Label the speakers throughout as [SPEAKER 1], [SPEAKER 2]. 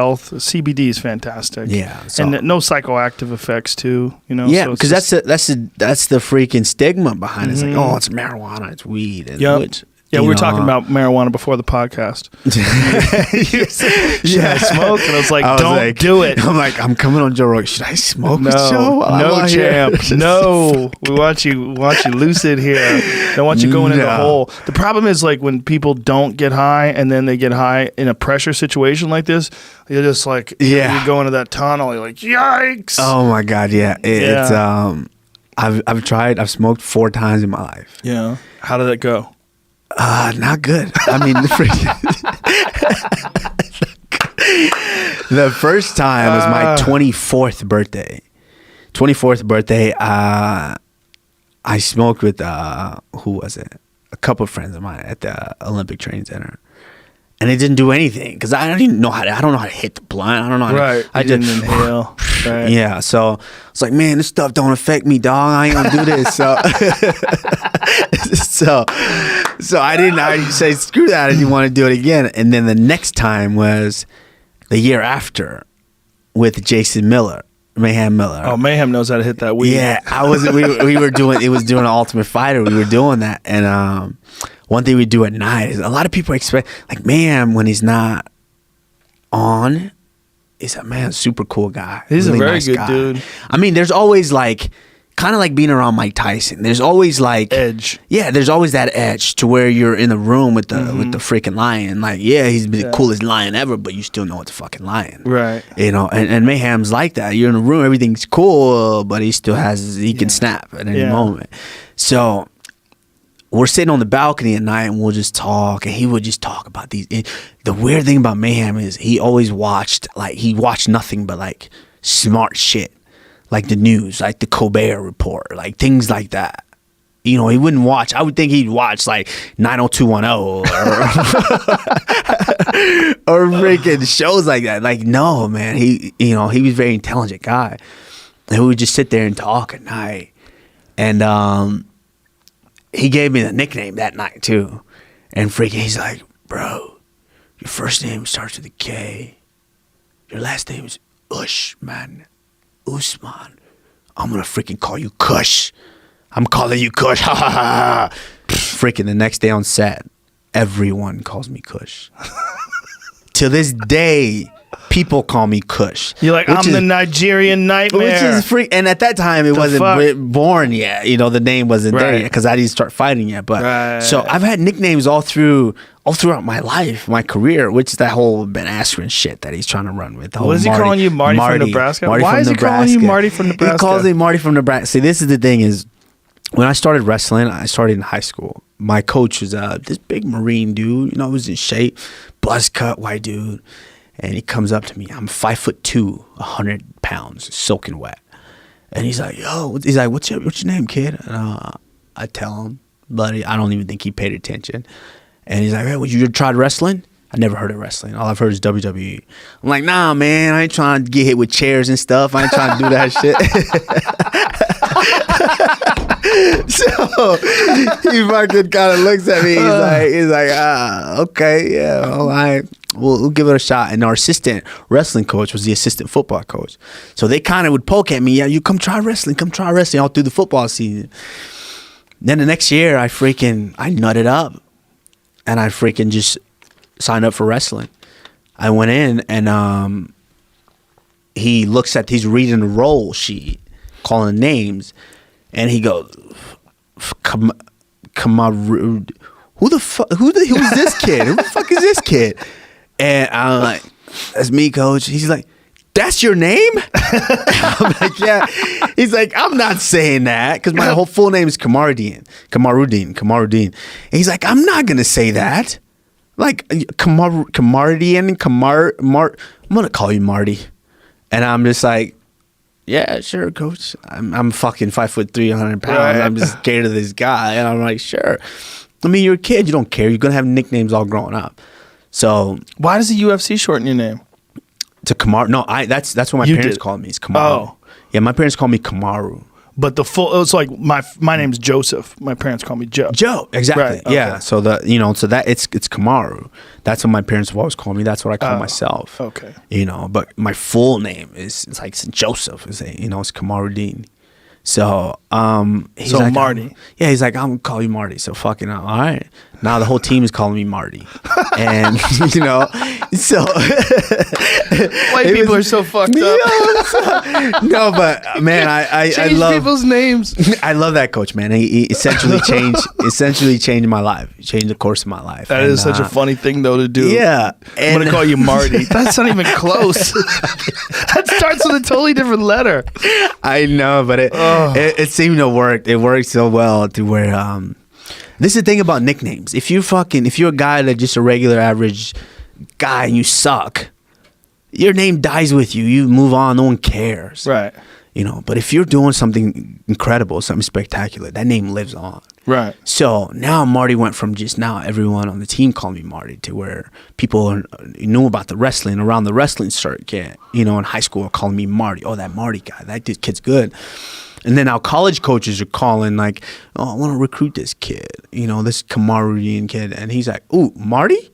[SPEAKER 1] health. CBD is fantastic.
[SPEAKER 2] Yeah, so,
[SPEAKER 1] and no psychoactive effects too.
[SPEAKER 2] Yeah,
[SPEAKER 1] so
[SPEAKER 2] because that's the freaking stigma behind it. It's like, oh, it's marijuana, it's weed. And
[SPEAKER 1] we were talking about marijuana before the podcast. You said, should I smoke? And I was like, don't do it.
[SPEAKER 2] I'm like, I'm coming on Joe Rogan. Should I smoke?
[SPEAKER 1] No, champ. No. We want you lucid here. Don't want you going in the hole. The problem is like when people don't get high and then they get high in a pressure situation like this, you're just like, you go into that tunnel. You're like, yikes.
[SPEAKER 2] Oh my God. Yeah. It's, I've smoked 4 times in my life.
[SPEAKER 1] Yeah. How did it go?
[SPEAKER 2] Not good. I mean, the first time was my 24th birthday. 24th birthday, I smoked with, who was it? A couple of friends of mine at the Olympic Training Center. And it didn't do anything because I don't even know how to hit the blunt. I don't know how to. I didn't
[SPEAKER 1] inhale. Right.
[SPEAKER 2] Yeah, so it's like, man, this stuff don't affect me, dog. I ain't gonna do this. So I didn't. I say screw that. I didn't want to do it again. And then the next time was the year after with Jason Miller. Mayhem Miller.
[SPEAKER 1] Oh, Mayhem knows how to hit that weed.
[SPEAKER 2] Yeah, we were doing. It was doing an Ultimate Fighter. We were doing that, and one thing we do at night is a lot of people expect like Mayhem when he's not on. He's a super cool guy.
[SPEAKER 1] He's
[SPEAKER 2] really
[SPEAKER 1] a very
[SPEAKER 2] nice
[SPEAKER 1] good
[SPEAKER 2] guy.
[SPEAKER 1] dude.
[SPEAKER 2] I mean, there's always like kind of like being around Mike Tyson. There's always like
[SPEAKER 1] edge.
[SPEAKER 2] Yeah, there's always that edge to where you're in the room with the freaking lion. Like, yeah, he's the coolest lion ever, but you still know it's a fucking lion.
[SPEAKER 1] Right.
[SPEAKER 2] You know, and Mayhem's like that. You're in a room, everything's cool, but he still he can snap at any moment. So we're sitting on the balcony at night and we'll just talk, and he would just talk about these. The weird thing about Mayhem is he always watched nothing but like smart shit. Like the news, like the Colbert Report, like things like that. You know, he wouldn't watch. I would think he'd watch like 90210 or freaking shows like that. Like, no, man. He was a very intelligent guy. And we would just sit there and talk at night. And he gave me the nickname that night too. And freaking, he's like, bro, your first name starts with a K. Your last name is Usman. Usman. I'm gonna freaking call you Kush. I'm calling you Kush. Ha ha ha. Freaking the next day on set, everyone calls me Kush. To this day, people call me Kush.
[SPEAKER 1] You're like, I'm the Nigerian Nightmare.
[SPEAKER 2] Which is and at that time, it wasn't born yet. You know, the name wasn't there yet because I didn't start fighting yet. But so I've had nicknames all throughout my life, my career, which is that whole Ben Askren shit that he's trying to run with.
[SPEAKER 1] What is he calling you, Marty from Nebraska? Why is he calling you Marty from Nebraska?
[SPEAKER 2] He calls me Marty from Nebraska. See, this is the thing is, when I started wrestling, I started in high school. My coach was this big Marine dude, was in shape, buzz cut, white dude. And he comes up to me. I'm 5'2", 100 pounds, soaking wet. And he's like, yo, what's your name, kid? And I tell him, but I don't even think he paid attention. And he's like, hey, you tried wrestling? I never heard of wrestling. All I've heard is WWE. I'm like, nah, man, I ain't trying to get hit with chairs and stuff. I ain't trying to do that shit. So he fucking kind of looks at me. He's like, okay, yeah, all right. We'll give it a shot. And our assistant wrestling coach was the assistant football coach. So they kind of would poke at me. Yeah, you come try wrestling all through the football season. Then the next year, I nutted up. And I freaking just signed up for wrestling. I went in and he's reading the roll sheet, calling names. And he goes, Kamaru, who's this kid? Who the fuck is this kid? And I'm like, that's me, coach. He's like, that's your name? I'm like, yeah. He's like, I'm not saying that because my whole full name is Kamarudin. And he's like, I'm not going to say that. Like, Kamarudin, I'm going to call you Marty. And I'm just like, yeah, sure, coach. I'm fucking 5'3", 100 pounds. Right. I'm just scared of this guy. And I'm like, sure. I mean, you're a kid. You don't care. You're going to have nicknames all growing up. So
[SPEAKER 1] why does the UFC shorten your name?
[SPEAKER 2] To Kamaru. No, that's what my parents called me. It's Kamaru. Oh. Yeah, my parents call me Kamaru.
[SPEAKER 1] But it was like my name's Joseph. My parents call me Joe.
[SPEAKER 2] Joe, exactly.
[SPEAKER 1] Right,
[SPEAKER 2] Yeah.
[SPEAKER 1] okay.
[SPEAKER 2] So it's Kamaru. That's what my parents have always called me. That's what I call myself.
[SPEAKER 1] Okay.
[SPEAKER 2] But my full name it's like Joseph. It's Kamaru Dean. So he's like
[SPEAKER 1] Marty.
[SPEAKER 2] He's like, I'm gonna call you Marty. So fucking all right. Now the whole team is calling me Marty. And so
[SPEAKER 1] white people are so fucked up.
[SPEAKER 2] No, but man, I love
[SPEAKER 1] people's names.
[SPEAKER 2] I love that coach, man. He essentially changed my life. He changed the course of my life.
[SPEAKER 1] That is such a funny thing though to do.
[SPEAKER 2] Yeah.
[SPEAKER 1] I'm gonna call you Marty. That's not even close. That starts with a totally different letter.
[SPEAKER 2] I know, but it seemed to work. It worked so well to where this is the thing about nicknames. If you're a guy that's just a regular average guy and you suck, your name dies with you. You move on. No one cares.
[SPEAKER 1] Right.
[SPEAKER 2] But if you're doing something incredible, something spectacular, that name lives on.
[SPEAKER 1] Right.
[SPEAKER 2] So now Marty went from just now everyone on the team calling me Marty to where people knew about the wrestling around the wrestling circuit. In high school, are calling me Marty. Oh, that Marty guy. That kid's good. And then now college coaches are calling like, oh, I want to recruit this kid. This Kamaru kid. And he's like, ooh, Marty?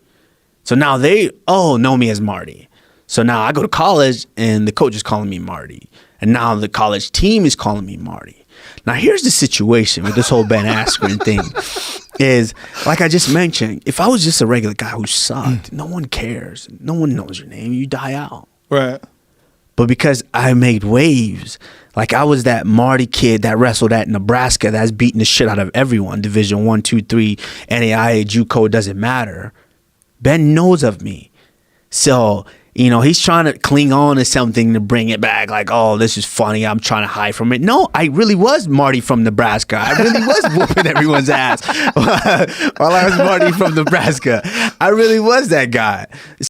[SPEAKER 2] So now they know me as Marty. So now I go to college and the coach is calling me Marty. And now the college team is calling me Marty. Now here's the situation with this whole Ben Askren thing is, like I just mentioned, if I was just a regular guy who sucked, no one cares. No one knows your name. You die out.
[SPEAKER 1] Right.
[SPEAKER 2] But because I made waves, like I was that Marty kid that wrestled at Nebraska that's beating the shit out of everyone, Division 1, 2, 3, NAIA, JUCO, doesn't matter. Ben knows of me. So, he's trying to cling on to something to bring it back. Like, oh, this is funny. I'm trying to hide from it. No, I really was Marty from Nebraska. I really was whooping everyone's ass while I was Marty from Nebraska. I really was that guy.